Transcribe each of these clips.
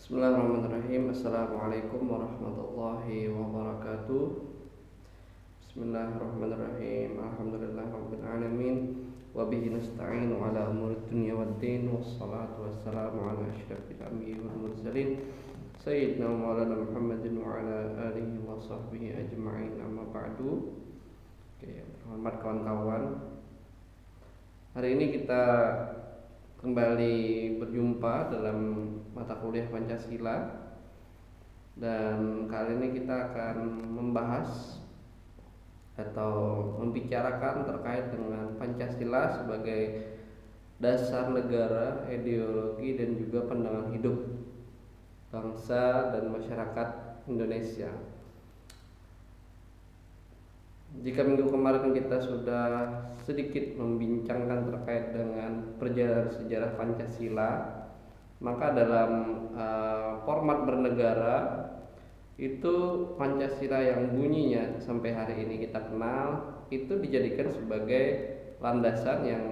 Bismillahirrahmanirrahim. Assalamualaikum warahmatullahi wabarakatuh. Bismillahirrahmanirrahim. Alhamdulillahirabbil alamin. Wa bihi nasta'inu ala umurid dunya waddin. Wassalatu wassalamu ala asyrafil anbiya'i wal mursalin sayyidina wa maulana Muhammadin wa ala alihi wa sahbihi ajma'in. Amma ba'du. Oke, hormat kawan-kawan. Hari ini kita kembali berjumpa dalam mata kuliah Pancasila, dan kali ini kita akan membahas atau membicarakan terkait dengan Pancasila sebagai dasar negara, ideologi dan juga pandangan hidup bangsa dan masyarakat Indonesia. Jika minggu kemarin kita sudah sedikit membincangkan terkait dengan perjalanan sejarah Pancasila, maka dalam format bernegara itu Pancasila yang bunyinya sampai hari ini kita kenal itu dijadikan sebagai landasan yang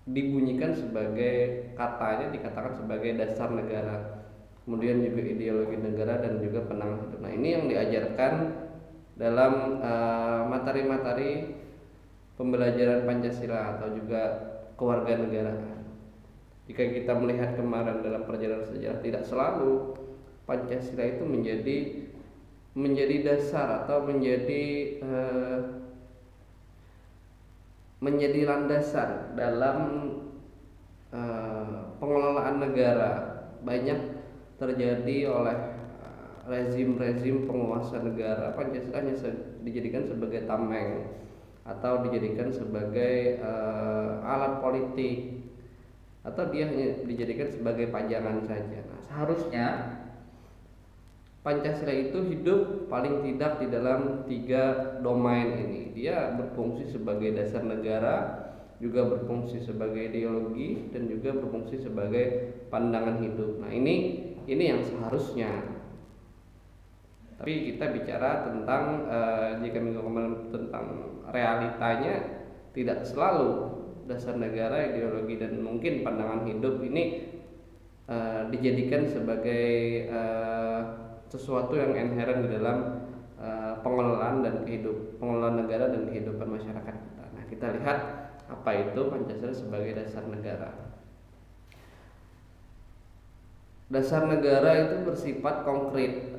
dibunyikan sebagai katanya dikatakan sebagai dasar negara, kemudian juga ideologi negara dan juga pandangan hidup. Nah, ini yang diajarkan dalam materi-materi pembelajaran Pancasila atau juga kewarganegaraan. Jika kita melihat kemarin dalam perjalanan sejarah, tidak selalu Pancasila itu menjadi dasar atau menjadi landasan dalam pengelolaan negara. Banyak terjadi oleh rezim-rezim penguasa negara. Pancasila hanya dijadikan sebagai tameng atau dijadikan sebagai alat politik, atau dia hanya dijadikan sebagai pajangan saja. Nah, seharusnya Pancasila itu hidup paling tidak di dalam 3 domain ini. Dia berfungsi sebagai dasar negara, juga berfungsi sebagai ideologi, dan juga berfungsi sebagai pandangan hidup. Nah, ini yang seharusnya. Tapi kita bicara tentang jika minggu kemarin tentang realitanya, tidak selalu dasar negara, ideologi dan mungkin pandangan hidup ini dijadikan sebagai sesuatu yang inherent di dalam pengelolaan negara dan kehidupan masyarakat kita. Nah, kita lihat apa itu Pancasila sebagai dasar negara. Dasar negara itu bersifat konkret.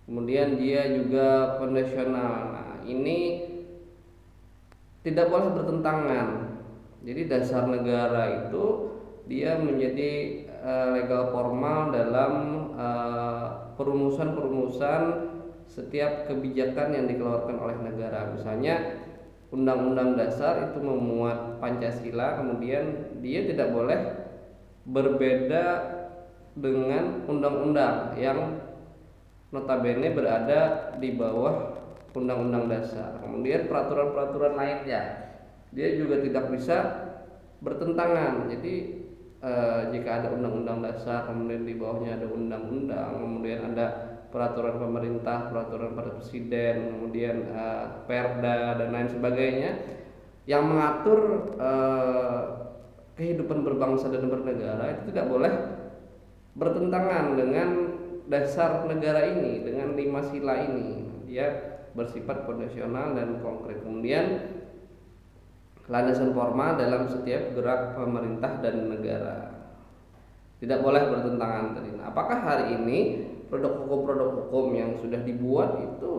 Kemudian dia juga kondisional. Nah, ini tidak boleh bertentangan. Jadi dasar negara itu dia menjadi legal formal dalam perumusan setiap kebijakan yang dikeluarkan oleh negara. Misalnya Undang-Undang Dasar itu memuat Pancasila, kemudian dia tidak boleh berbeda dengan undang-undang yang notabene berada di bawah Undang-Undang Dasar. Kemudian peraturan-peraturan lainnya dia juga tidak bisa bertentangan. Jadi jika ada Undang-Undang Dasar, kemudian di bawahnya ada undang-undang, kemudian ada peraturan pemerintah, peraturan presiden, kemudian perda dan lain sebagainya yang mengatur kehidupan berbangsa dan bernegara, itu tidak boleh bertentangan dengan dasar negara ini, dengan 5 sila ini. Dia bersifat kondisional dan konkret. Kemudian landasan formal dalam setiap gerak pemerintah dan negara, tidak boleh bertentangan tadi. Nah, apakah hari ini produk hukum yang sudah dibuat itu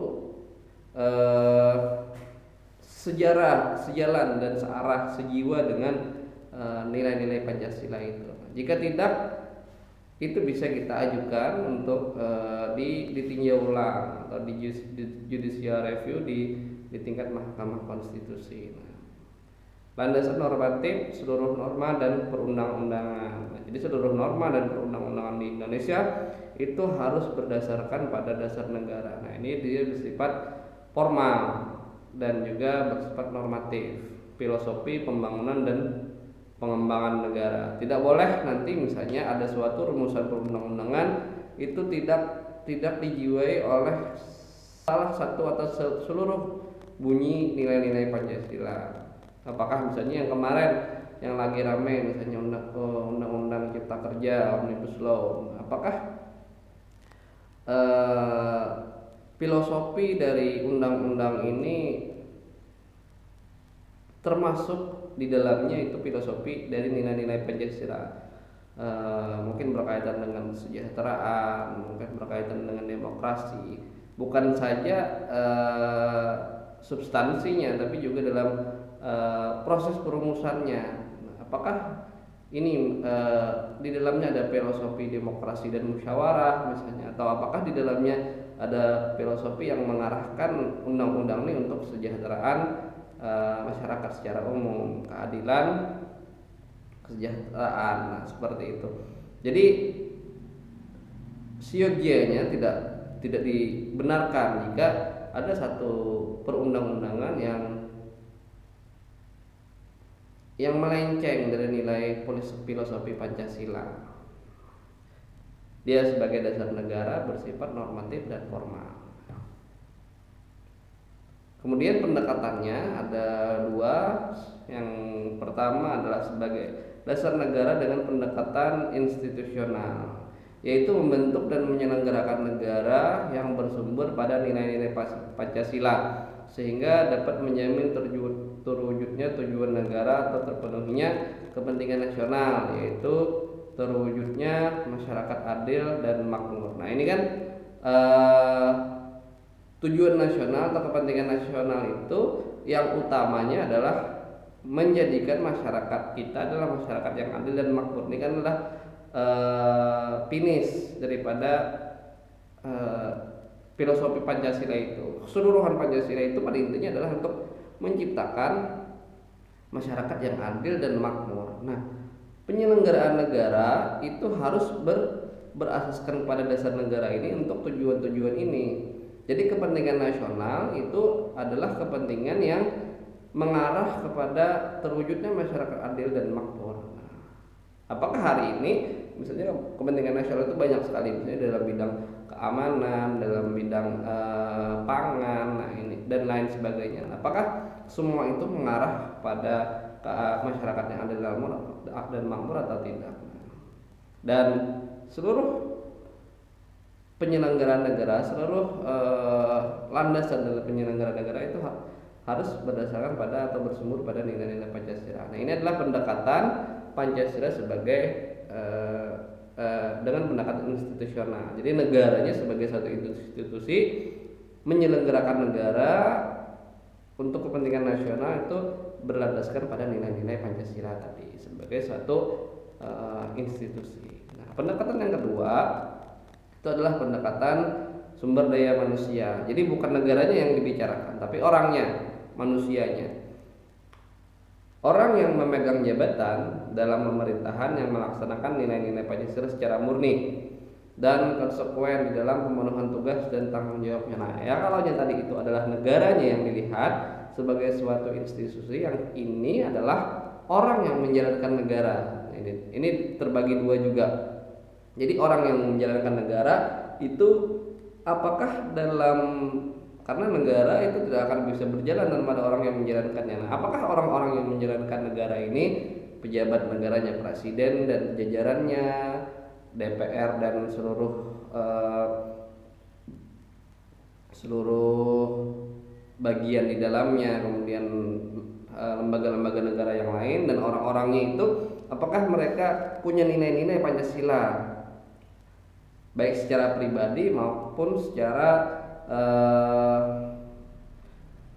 sejalan dan searah, sejiwa dengan nilai-nilai Pancasila itu? Jika tidak, itu bisa kita ajukan untuk ditinjau ulang atau di judicial review di tingkat Mahkamah Konstitusi. Nah, landasan normatif seluruh norma dan perundang-undangan. Nah, jadi seluruh norma dan perundang-undangan di Indonesia itu harus berdasarkan pada dasar negara. Nah, ini dia bersifat formal dan juga bersifat normatif, filosofi pembangunan dan pengembangan negara. Tidak boleh nanti misalnya ada suatu rumusan perundang-undangan itu tidak dijiwai oleh salah satu atau seluruh bunyi nilai-nilai Pancasila. Apakah misalnya yang kemarin yang lagi rame misalnya undang-undang Cipta Kerja, Omnibus Law. Apakah eh, filosofi dari undang-undang ini termasuk di dalamnya itu filosofi dari nilai-nilai Pancasila? Mungkin berkaitan dengan kesejahteraan, mungkin berkaitan dengan demokrasi, bukan saja substansinya tapi juga dalam proses perumusannya. Nah, apakah ini di dalamnya ada filosofi demokrasi dan musyawarah misalnya, atau apakah di dalamnya ada filosofi yang mengarahkan undang-undang ini untuk kesejahteraan masyarakat secara umum, keadilan, kesejahteraan, nah seperti itu. Jadi siogianya tidak dibenarkan jika ada satu perundang-undangan yang melenceng dari nilai filosofi Pancasila. Dia sebagai dasar negara bersifat normatif dan formal. Kemudian pendekatannya ada dua. Yang pertama adalah sebagai dasar negara dengan pendekatan institusional, yaitu membentuk dan menyelenggarakan negara yang bersumber pada nilai-nilai Pancasila sehingga dapat menjamin terwujudnya tujuan negara atau terpenuhinya kepentingan nasional, yaitu terwujudnya masyarakat adil dan makmur. Nah ini kan tujuan nasional atau kepentingan nasional itu yang utamanya adalah menjadikan masyarakat kita adalah masyarakat yang adil dan makmur. Ini kan adalah finish daripada filosofi Pancasila itu. Keseluruhan Pancasila itu pada intinya adalah untuk menciptakan masyarakat yang adil dan makmur. Nah, penyelenggaraan negara itu harus berasaskan pada dasar negara ini untuk tujuan-tujuan ini. Jadi kepentingan nasional itu adalah kepentingan yang mengarah kepada terwujudnya masyarakat adil dan makmur. Nah, apakah hari ini misalnya kepentingan nasional itu banyak sekali, misalnya dalam bidang keamanan, dalam bidang pangan, nah ini dan lain sebagainya. Apakah semua itu mengarah pada masyarakat yang adil dan makmur atau tidak? Dan seluruh penyelenggaraan negara, seluruh landasan dalam penyelenggaraan negara itu harus berdasarkan pada atau bersumber pada nilai-nilai Pancasila. Nah ini adalah pendekatan Pancasila sebagai dengan pendekatan institusional. Jadi negaranya sebagai satu institusi menyelenggarakan negara untuk kepentingan nasional itu berlandaskan pada nilai-nilai Pancasila tadi sebagai suatu institusi. Nah pendekatan yang kedua itu adalah pendekatan sumber daya manusia. Jadi bukan negaranya yang dibicarakan, tapi orangnya, manusianya. Orang yang memegang jabatan dalam pemerintahan yang melaksanakan nilai-nilai Pancasila secara murni dan konsekuen di dalam pemenuhan tugas dan tanggung jawabnya. Nah, ya kalau yang tadi itu adalah negaranya yang dilihat sebagai suatu institusi, yang ini adalah orang yang menjalankan negara. Ini terbagi dua juga. Jadi orang yang menjalankan negara itu apakah karena negara itu tidak akan bisa berjalan tanpa ada orang yang menjalankannya. Nah, apakah orang-orang yang menjalankan negara ini pejabat negaranya, presiden dan jajarannya, DPR dan seluruh bagian di dalamnya, kemudian lembaga-lembaga negara yang lain dan orang-orangnya itu apakah mereka punya nilai-nilai Pancasila baik secara pribadi maupun secara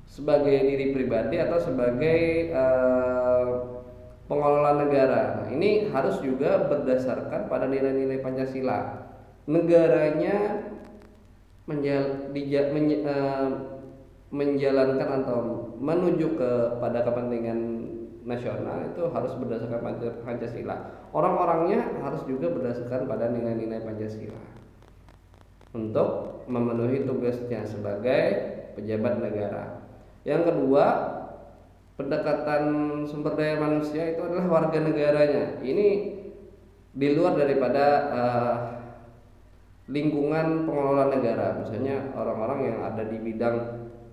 sebagai diri pribadi atau sebagai pengelola negara. Nah, ini harus juga berdasarkan pada nilai-nilai Pancasila. Negaranya menjalankan atau menuju kepada kepentingan nasional itu harus berdasarkan Pancasila. Orang-orangnya harus juga berdasarkan pada nilai-nilai Pancasila untuk memenuhi tugasnya sebagai pejabat negara. Yang kedua, pendekatan sumber daya manusia itu adalah warga negaranya. Ini di luar daripada lingkungan pengelola negara, misalnya orang-orang yang ada di bidang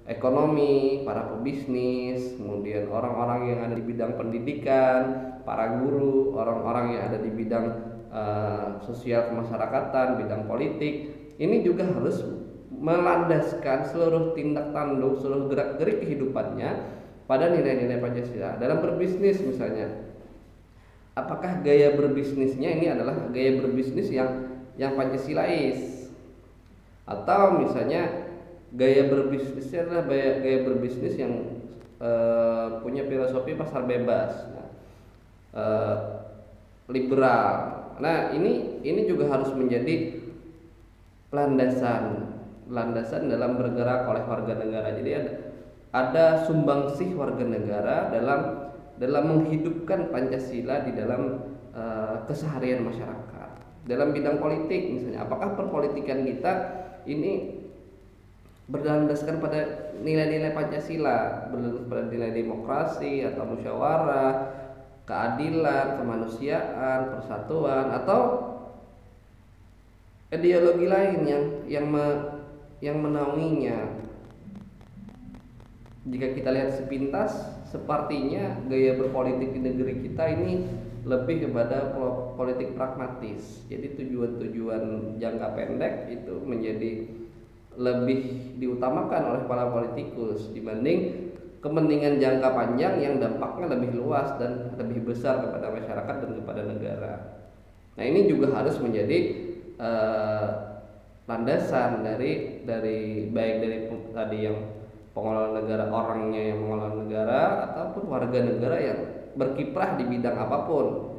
ekonomi, para pebisnis, kemudian orang-orang yang ada di bidang pendidikan, para guru, orang-orang yang ada di bidang sosial kemasyarakatan, bidang politik. Ini juga harus melandaskan seluruh tindak tanduk, seluruh gerak-gerik kehidupannya pada nilai-nilai Pancasila. Dalam berbisnis misalnya, apakah gaya berbisnisnya ini adalah gaya berbisnis yang Pancasilais, atau misalnya gaya berbisnisnya adalah gaya berbisnis yang punya filosofi pasar bebas, liberal. Nah, ini juga harus menjadi landasan dalam bergerak oleh warga negara. Jadi ada sumbangsih warga negara dalam menghidupkan Pancasila di dalam keseharian masyarakat. Dalam bidang politik misalnya, apakah perpolitikan kita ini berlandaskan pada nilai-nilai Pancasila, berlandaskan pada nilai demokrasi atau musyawarah, keadilan, kemanusiaan, persatuan, atau ideologi lain yang menaunginya. Jika kita lihat sepintas, sepertinya gaya berpolitik di negeri kita ini lebih kepada politik pragmatis. Jadi tujuan-tujuan jangka pendek itu menjadi lebih diutamakan oleh para politikus dibanding kepentingan jangka panjang yang dampaknya lebih luas dan lebih besar kepada masyarakat dan kepada negara. Nah, ini juga harus menjadi landasan dari baik dari tadi yang pengelola negara, orangnya yang mengelola negara, ataupun warga negara yang berkiprah di bidang apapun,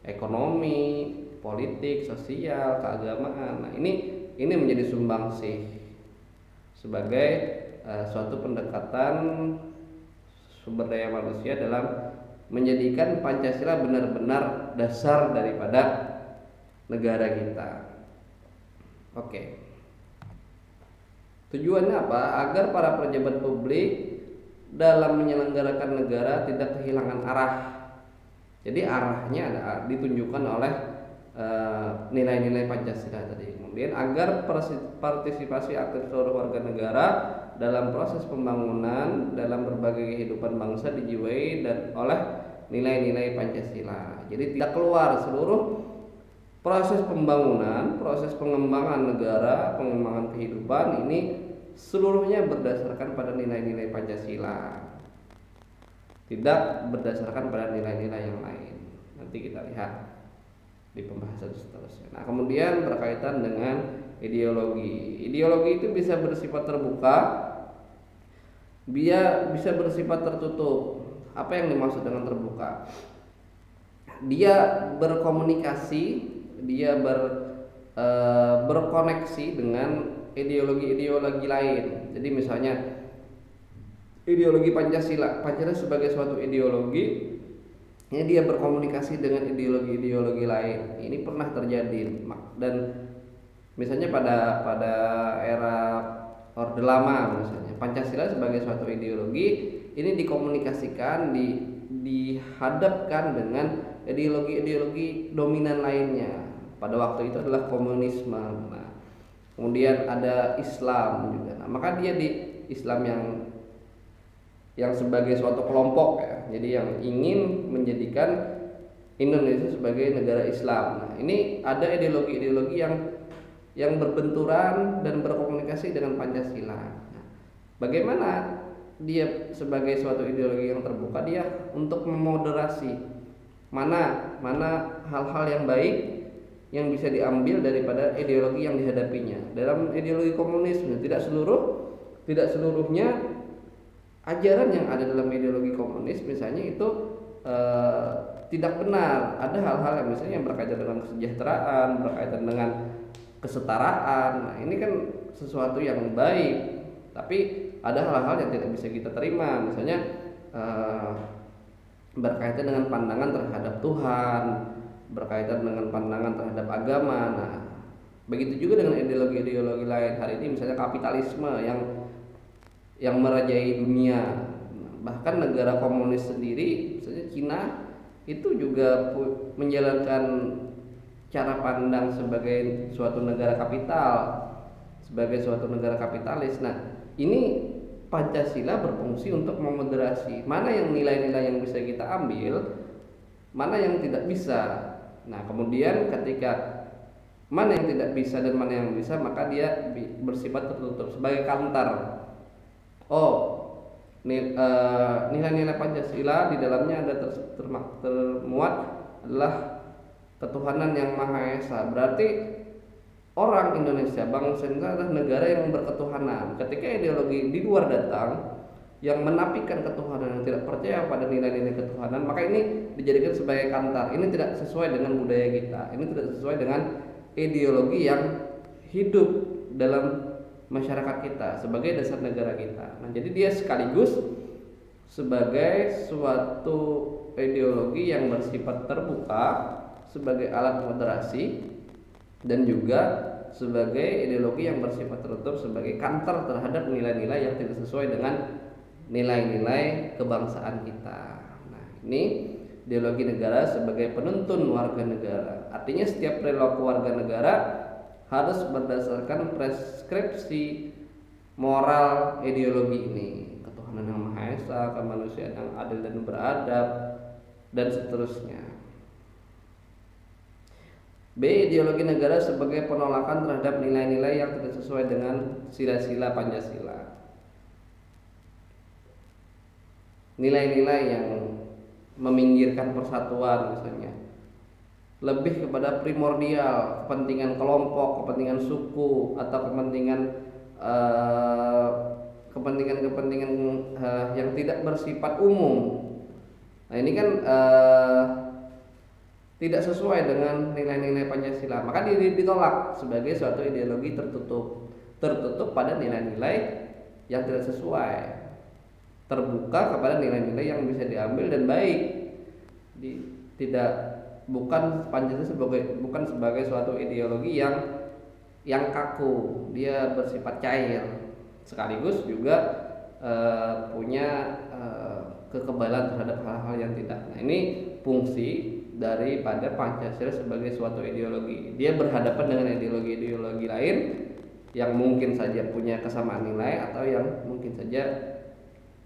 ekonomi, politik, sosial, keagamaan. Nah, ini menjadi sumbangsih sebagai suatu pendekatan sumber daya manusia dalam menjadikan Pancasila benar-benar dasar daripada negara kita. Oke. Tujuannya apa? Agar para pejabat publik dalam menyelenggarakan negara tidak kehilangan arah. Jadi arahnya ditunjukkan oleh nilai-nilai Pancasila tadi. Kemudian agar partisipasi aktif seluruh warga negara dalam proses pembangunan dalam berbagai kehidupan bangsa dijiwai dan oleh nilai-nilai Pancasila. Jadi tidak keluar seluruh proses pembangunan, proses pengembangan negara, pengembangan kehidupan ini seluruhnya berdasarkan pada nilai-nilai Pancasila, tidak berdasarkan pada nilai-nilai yang lain. Nanti kita lihat di pembahasan seterusnya. Nah, kemudian berkaitan dengan ideologi. Ideologi itu bisa bersifat terbuka, dia bisa bersifat tertutup. Apa yang dimaksud dengan terbuka? Dia berkomunikasi, dia berkoneksi dengan ideologi-ideologi lain. Jadi misalnya ideologi Pancasila sebagai suatu ideologi, ini dia berkomunikasi dengan ideologi-ideologi lain. Ini pernah terjadi, dan misalnya pada era Orde Lama misalnya, Pancasila sebagai suatu ideologi ini dikomunikasikan, dihadapkan dengan ideologi-ideologi dominan lainnya. Pada waktu itu adalah komunisme. Nah, kemudian ada Islam juga. Nah, maka dia di Islam yang sebagai suatu kelompok ya. Jadi yang ingin menjadikan Indonesia sebagai negara Islam. Nah, ini ada ideologi-ideologi yang berbenturan dan berkomunikasi dengan Pancasila. Nah, bagaimana dia sebagai suatu ideologi yang terbuka, dia untuk memoderasi mana hal-hal yang baik yang bisa diambil daripada ideologi yang dihadapinya. Dalam ideologi komunisme tidak seluruhnya ajaran yang ada dalam ideologi komunis misalnya itu tidak benar. Ada hal-hal yang misalnya yang berkaitan dengan kesejahteraan, berkaitan dengan kesetaraan. Nah, ini kan sesuatu yang baik, tapi ada hal-hal yang tidak bisa kita terima, misalnya berkaitan dengan pandangan terhadap Tuhan, berkaitan dengan pandangan terhadap agama. Nah, begitu juga dengan ideologi-ideologi lain. Hari ini misalnya kapitalisme yang merajai dunia. Bahkan negara komunis sendiri, misalnya Cina, itu juga menjalankan cara pandang sebagai suatu negara kapital, sebagai suatu negara kapitalis. Nah, ini Pancasila berfungsi untuk memoderasi mana yang nilai-nilai yang bisa kita ambil, mana yang tidak bisa. Nah, kemudian ketika mana yang tidak bisa dan mana yang bisa, maka dia bersifat tertutup sebagai kantor. Oh, nilai-nilai Pancasila di dalamnya ada termuat adalah ketuhanan yang Maha Esa. Berarti orang Indonesia, bangsa Indonesia adalah negara yang berketuhanan. Ketika ideologi di luar datang yang menafikan ketuhanan, yang tidak percaya pada nilai-nilai ketuhanan, maka ini dijadikan sebagai kantar. Ini tidak sesuai dengan budaya kita. Ini tidak sesuai dengan ideologi yang hidup dalam masyarakat kita sebagai dasar negara kita. Nah, jadi dia sekaligus sebagai suatu ideologi yang bersifat terbuka, sebagai alat moderasi, dan juga sebagai ideologi yang bersifat tertutup sebagai kantor terhadap nilai-nilai yang tidak sesuai dengan nilai-nilai kebangsaan kita. Nah, ini ideologi negara sebagai penuntun warga negara. Artinya setiap perilaku warga negara harus berdasarkan preskripsi moral ideologi ini. Ketuhanan yang Maha Esa, kemanusiaan yang adil dan beradab, dan seterusnya. B. Ideologi negara sebagai penolakan terhadap nilai-nilai yang tidak sesuai dengan sila-sila Pancasila. Nilai-nilai yang meminggirkan persatuan misalnya, lebih kepada primordial, kepentingan kelompok, kepentingan suku, atau kepentingan yang tidak bersifat umum. Nah, ini kan tidak sesuai dengan nilai-nilai Pancasila, maka ditolak sebagai suatu ideologi tertutup pada nilai-nilai yang tidak sesuai, terbuka kepada nilai-nilai yang bisa diambil dan baik. Bukan Pancasila bukan sebagai suatu ideologi yang kaku, dia bersifat cair, sekaligus juga punya kekebalan terhadap hal-hal yang tidak. Nah, ini fungsi daripada Pancasila sebagai suatu ideologi. Dia berhadapan dengan ideologi-ideologi lain yang mungkin saja punya kesamaan nilai atau yang mungkin saja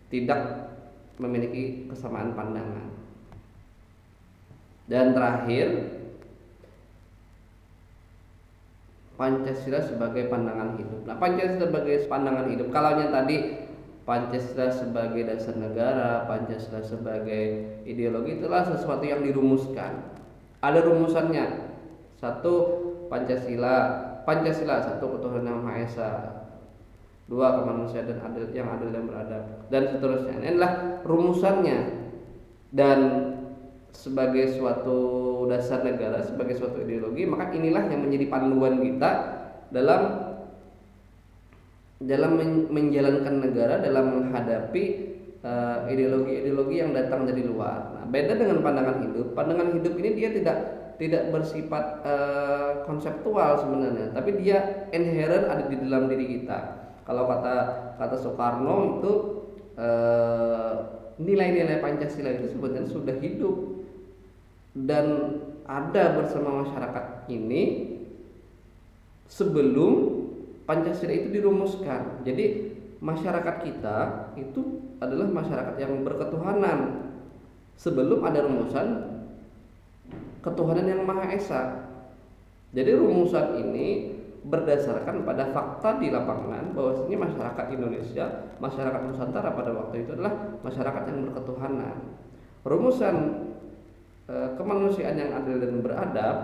tidak memiliki kesamaan pandangan. Dan terakhir, Pancasila sebagai pandangan hidup. Nah, Pancasila sebagai pandangan hidup, kalau yang tadi Pancasila sebagai dasar negara, Pancasila sebagai ideologi, itulah sesuatu yang dirumuskan. Ada rumusannya. Satu, Pancasila satu, ketuhanan yang Maha Esa. Dua, kemanusiaan dan yang adil dan beradab, dan seterusnya. Ini adalah rumusannya. Dan sebagai suatu dasar negara, sebagai suatu ideologi, maka inilah yang menjadi panduan kita dalam menjalankan negara, dalam menghadapi ideologi-ideologi yang datang dari luar. Nah, beda dengan pandangan hidup. Pandangan hidup ini dia tidak bersifat konseptual sebenarnya, tapi dia inherent, ada di dalam diri kita. Kalau kata Soekarno itu nilai-nilai Pancasila itu sebenarnya sudah hidup dan ada bersama masyarakat ini sebelum Pancasila itu dirumuskan. Jadi masyarakat kita itu adalah masyarakat yang berketuhanan sebelum ada rumusan ketuhanan yang Maha Esa. Jadi rumusan ini berdasarkan pada fakta di lapangan bahwasanya masyarakat Indonesia, masyarakat Nusantara pada waktu itu adalah masyarakat yang berketuhanan. Rumusan kemanusiaan yang adil dan beradab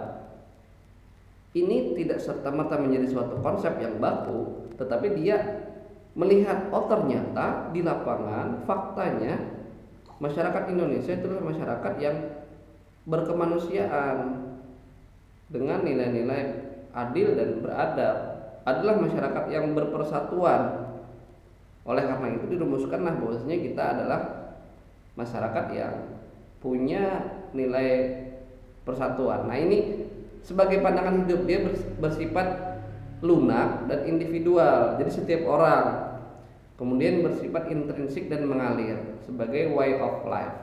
ini tidak serta-merta menjadi suatu konsep yang baku, tetapi dia melihat ternyata di lapangan faktanya masyarakat Indonesia itu adalah masyarakat yang berkemanusiaan dengan nilai-nilai adil dan beradab, adalah masyarakat yang berpersatuan. Oleh karena itu dirumuskanlah bahwasanya kita adalah masyarakat yang punya nilai persatuan. Nah, ini sebagai pandangan hidup, dia bersifat lunak dan individual. Jadi setiap orang, kemudian bersifat intrinsik dan mengalir sebagai way of life,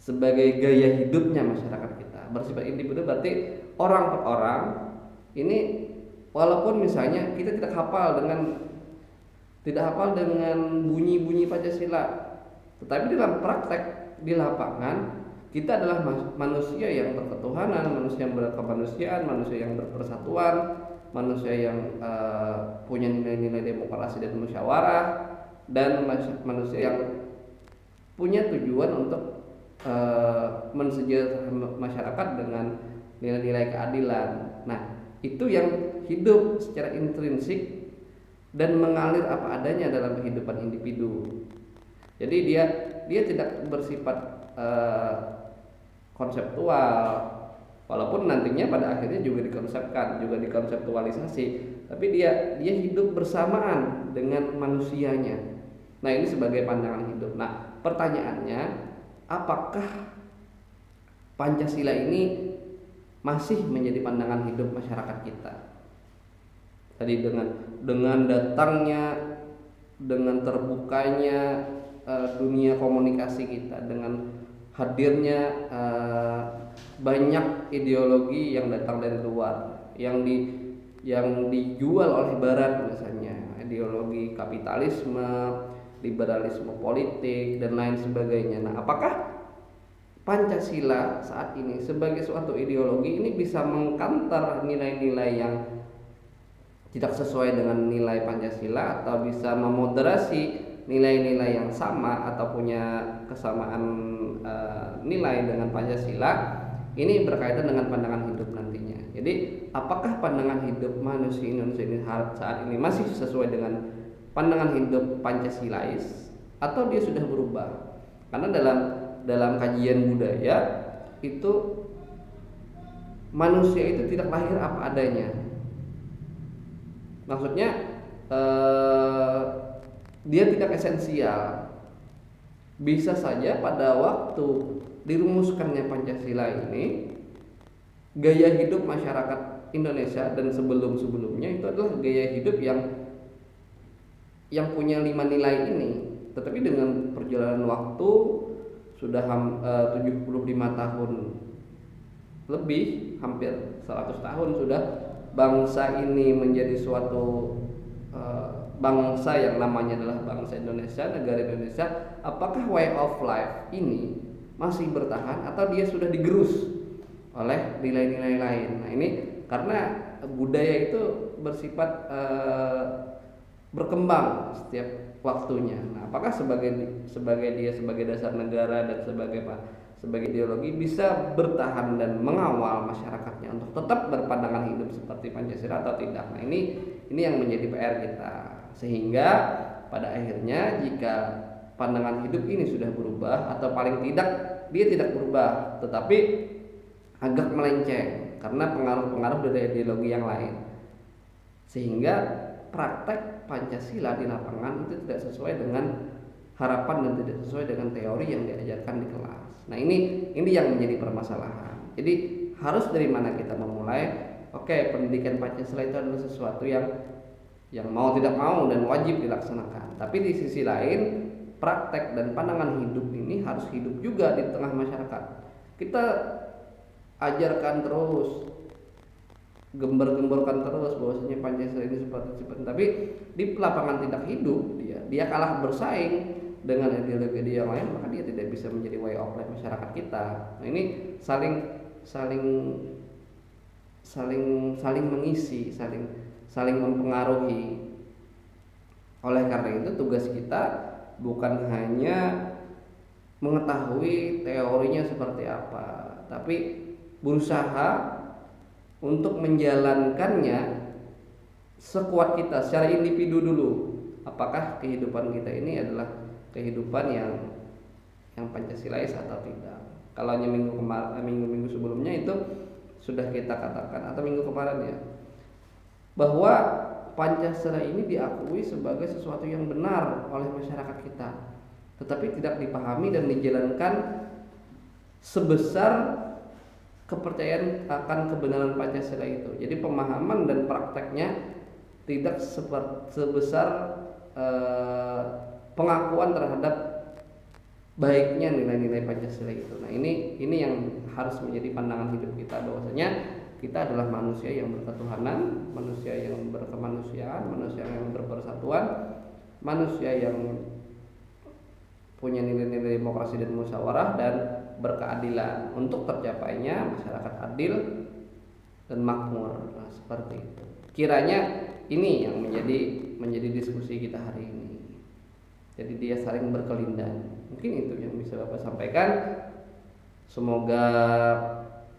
sebagai gaya hidupnya masyarakat kita. Bersifat individu berarti orang per orang ini, walaupun misalnya kita tidak hafal dengan tidak hafal dengan bunyi-bunyi Pancasila, tetapi dalam praktek di lapangan kita adalah manusia yang berketuhanan, manusia yang berkemanusiaan, manusia yang berpersatuan, manusia yang punya nilai-nilai demokrasi dan musyawarah, dan manusia yang punya tujuan untuk mensejahterakan masyarakat dengan nilai-nilai keadilan. Nah, itu yang hidup secara intrinsik dan mengalir apa adanya dalam kehidupan individu. Jadi dia tidak bersifat konseptual, walaupun nantinya pada akhirnya juga dikonsepkan, juga dikonseptualisasi, tapi dia hidup bersamaan dengan manusianya. Nah, ini sebagai pandangan hidup. Nah, pertanyaannya, apakah Pancasila ini masih menjadi pandangan hidup masyarakat kita? Tadi dengan datangnya, dengan terbukanya dunia komunikasi kita, dengan hadirnya banyak ideologi yang datang dari luar, yang dijual oleh Barat, misalnya ideologi kapitalisme, liberalisme politik, dan lain sebagainya. Nah, apakah Pancasila saat ini sebagai suatu ideologi ini bisa mengkantar nilai-nilai yang tidak sesuai dengan nilai Pancasila, atau bisa memoderasi nilai-nilai yang sama atau punya kesamaan nilai dengan Pancasila? Ini berkaitan dengan pandangan hidup nantinya. Jadi, apakah pandangan hidup manusia Indonesia ini saat ini masih sesuai dengan pandangan hidup Pancasilais, atau dia sudah berubah? Karena dalam kajian budaya itu manusia itu tidak lahir apa adanya. Maksudnya dia tidak esensial. Bisa saja pada waktu dirumuskannya Pancasila ini, gaya hidup masyarakat Indonesia dan sebelum-sebelumnya itu adalah gaya hidup yang punya 5 nilai ini. Tetapi dengan perjalanan waktu, sudah 75 tahun lebih, hampir 100 tahun sudah, bangsa ini menjadi suatu bangsa yang namanya adalah bangsa Indonesia, negara Indonesia. Apakah way of life ini masih bertahan atau dia sudah digerus oleh nilai-nilai lain? Nah, ini karena budaya itu bersifat berkembang setiap waktunya. Nah, apakah sebagai dasar negara dan sebagai ideologi bisa bertahan dan mengawal masyarakatnya untuk tetap berpandangan hidup seperti Pancasila atau tidak? Nah, ini yang menjadi PR kita. Sehingga pada akhirnya jika pandangan hidup ini sudah berubah, atau paling tidak dia tidak berubah tetapi agak melenceng karena pengaruh-pengaruh dari ideologi yang lain, sehingga praktek Pancasila di lapangan itu tidak sesuai dengan harapan dan tidak sesuai dengan teori yang diajarkan di kelas. Nah, ini yang menjadi permasalahan. Jadi harus dari mana kita memulai? Oke, pendidikan Pancasila itu adalah sesuatu yang mau tidak mau dan wajib dilaksanakan. Tapi di sisi lain, praktek dan pandangan hidup ini harus hidup juga di tengah masyarakat. Kita ajarkan terus, gembar-gemborkan terus bahwasanya Pancasila ini seperti tapi di lapangan tidak hidup, dia kalah bersaing dengan ideologi yang lain, maka dia tidak bisa menjadi way of life masyarakat kita. Nah, ini saling mengisi, saling mempengaruhi. Oleh karena itu tugas kita bukan hanya mengetahui teorinya seperti apa, tapi berusaha untuk menjalankannya sekuat kita secara individu dulu. Apakah kehidupan kita ini adalah kehidupan yang Pancasilais atau tidak? Kalau minggu sebelumnya itu sudah kita katakan, atau minggu kemarin ya, bahwa Pancasila ini diakui sebagai sesuatu yang benar oleh masyarakat kita, tetapi tidak dipahami dan dijalankan sebesar kepercayaan akan kebenaran Pancasila itu. Jadi pemahaman dan prakteknya tidak sebesar pengakuan terhadap baiknya nilai-nilai Pancasila itu. Nah, ini yang harus menjadi pandangan hidup kita, bahwasanya kita adalah manusia yang berketuhanan, manusia yang berkemanusiaan, manusia yang berpersatuan, manusia yang punya nilai-nilai demokrasi dan musyawarah dan berkeadilan untuk tercapainya masyarakat adil dan makmur. Nah, seperti itu. Kiranya ini yang menjadi diskusi kita hari ini. Jadi dia saling berkelindan. Mungkin itu yang bisa Bapak sampaikan. Semoga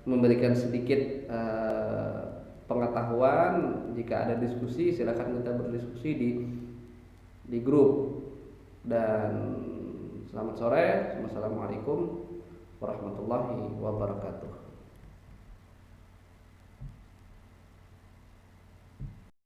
memberikan sedikit pengetahuan. Jika ada diskusi, silakan kita berdiskusi di grup. Dan selamat sore. Wassalamualaikum warahmatullahi wabarakatuh.